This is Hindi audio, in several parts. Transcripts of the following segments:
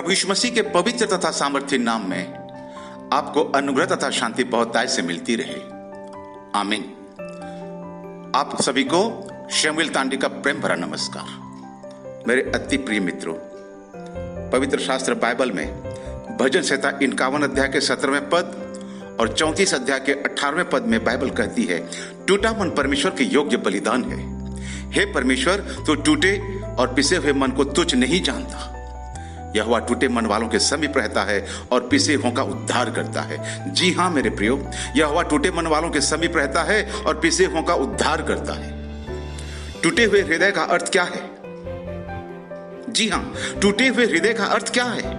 प्रभु यीशु मसीह के पवित्र तथा सामर्थ्य नाम में आपको अनुग्रह तथा शांति बहुतायत से मिलती रहे। आमीन। आप सभी को शमूएल तांडी का प्रेम भरा नमस्कार। मेरे अति प्रिय मित्रों, पवित्र शास्त्र बाइबल में भजन संहिता 51 अध्याय के 17वें पद और 34 अध्याय के 18वें पद में बाइबल कहती है, टूटा मन परमेश्वर के योग्य बलिदान है। हे परमेश्वर, तो टूटे और पिसे हुए मन को तुच्छ नहीं जानता। यहोवा टूटे मन वालों के समीप रहता है और पिसे हुओं का उद्धार करता है। जी हां मेरे प्रियो, यहोवा टूटे मन वालों के समीप रहता है और पिसे हुओं का उद्धार करता है। टूटे हुए हृदय का अर्थ क्या है? जी हां, टूटे हुए हृदय का अर्थ क्या है?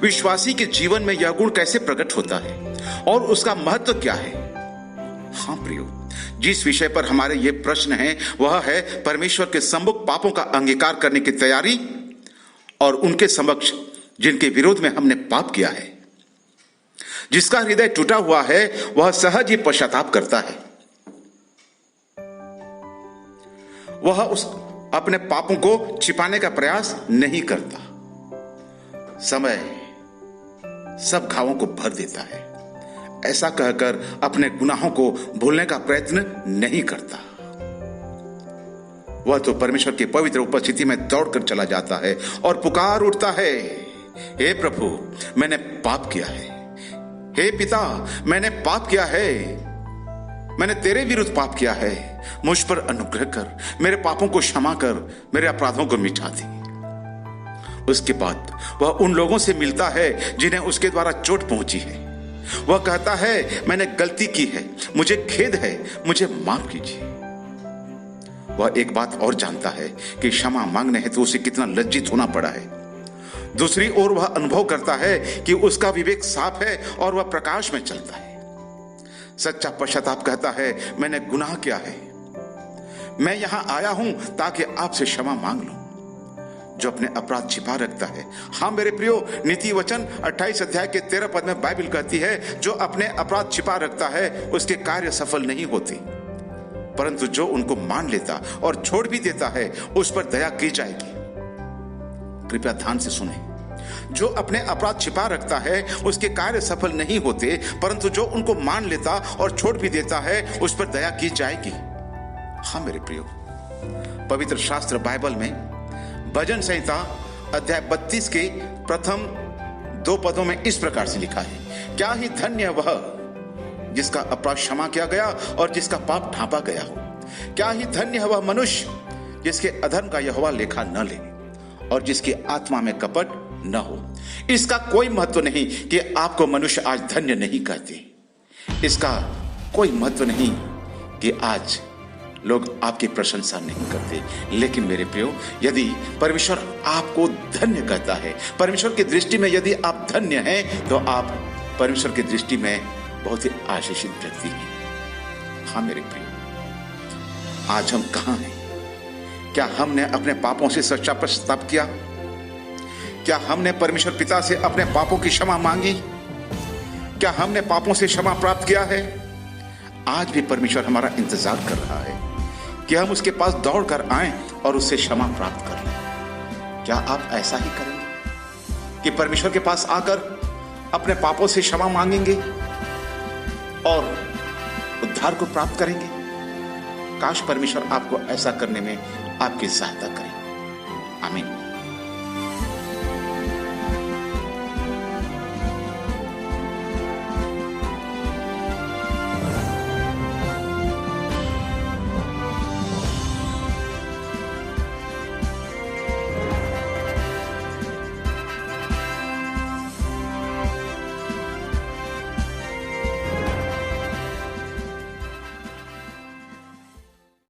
विश्वासी के जीवन में यह गुण कैसे प्रकट होता है और उसका महत्व क्या है? हां प्रियो, जिस विषय पर हमारे ये प्रश्न हैं वह है परमेश्वर के सम्मुख पापों का अंगीकार करने की तैयारी और उनके समक्ष जिनके विरोध में हमने पाप किया है। जिसका हृदय टूटा हुआ है वह सहज ही पश्चाताप करता है। वह उस अपने पापों को छिपाने का प्रयास नहीं करता। समय सब घावों को भर देता है। ऐसा कहकर अपने गुनाहों को भूलने का प्रयत्न नहीं करता। वह तो परमेश्वर की पवित्र उपस्थिति में दौड़कर चला जाता है और पुकार उठता है, हे प्रभु, मैंने पाप किया है। हे पिता, मैंने पाप किया है। मैंने तेरे विरुद्ध पाप किया है। मुझ पर अनुग्रह कर, मेरे पापों को क्षमा कर, मेरे अपराधों को मिटा दे। उसके बाद वह उन लोगों से मिलता है जिन्हें उसके द्वारा चोट पहुंची है। वह कहता है, मैंने गलती की है, मुझे खेद है, मुझे माफ कीजिए। वह एक बात और जानता है कि क्षमा मांगने हेतु उसे कितना लज्जित होना पड़ा है। दूसरी ओर वह अनुभव करता है कि उसका विवेक साफ है और वह प्रकाश में चलता है। सच्चा पश्चाताप कहता है, मैंने गुनाह किया है। मैं यहां आया हूं ताकि आपसे क्षमा मांग लूं। जो अपने अपराध छिपा रखता है, हां मेरे प्रियो, नीति वचन 28 अध्याय के 13 पद में बाइबल कहती है, जो अपने अपराध छिपा रखता है उसके कार्य सफल नहीं होते, परंतु जो उनको मान लेता और छोड़ भी देता है उस पर दया की जाएगी। कृपया ध्यान से सुने। जो अपने अपराध छिपा रखता है उसके कार्य सफल नहीं होते, परंतु जो उनको मान लेता और छोड़ भी देता है उस पर दया की जाएगी। हाँ मेरे प्रियो, पवित्र शास्त्र बाइबल में भजन संहिता अध्याय 32 के प्रथम 2 पदों में इस प्रकार से लिखा है, क्या ही धन्य वह जिसका अपराध क्षमा किया गया और जिसका पाप ढांपा गया हो। क्या ही धन्य है वह मनुष्य जिसके अधर्म का यहोवा लेखा न ले और जिसकी आत्मा में कपट न हो। इसका कोई महत्व नहीं कि आपको मनुष्य आज धन्य नहीं कहते। इसका कोई महत्व नहीं कि आज लोग आपकी प्रशंसा नहीं करते। लेकिन मेरे प्रियो, यदि परमेश्वर आपको धन्य कहता है, परमेश्वर की दृष्टि में यदि आप धन्य हैं, तो आप परमेश्वर की दृष्टि में बहुत ही आशीषित व्यक्ति हैं। हाँ मेरे प्रियो, आज हम कहां हैं? क्या हमने अपने पापों से सच्चा पश्चाताप किया? क्या हमने परमेश्वर पिता से अपने पापों की क्षमा मांगी? क्या हमने पापों से क्षमा प्राप्त किया है? आज भी परमेश्वर हमारा इंतजार कर रहा है कि हम उसके पास दौड़ कर आएं और उससे क्षमा प्राप्त कर लें। क्या आप ऐसा ही करेंगे कि परमेश्वर के पास आकर अपने पापों से क्षमा मांगेंगे और उद्धार को प्राप्त करेंगे? काश परमेश्वर आपको ऐसा करने में आपकी सहायता करे। आमीन।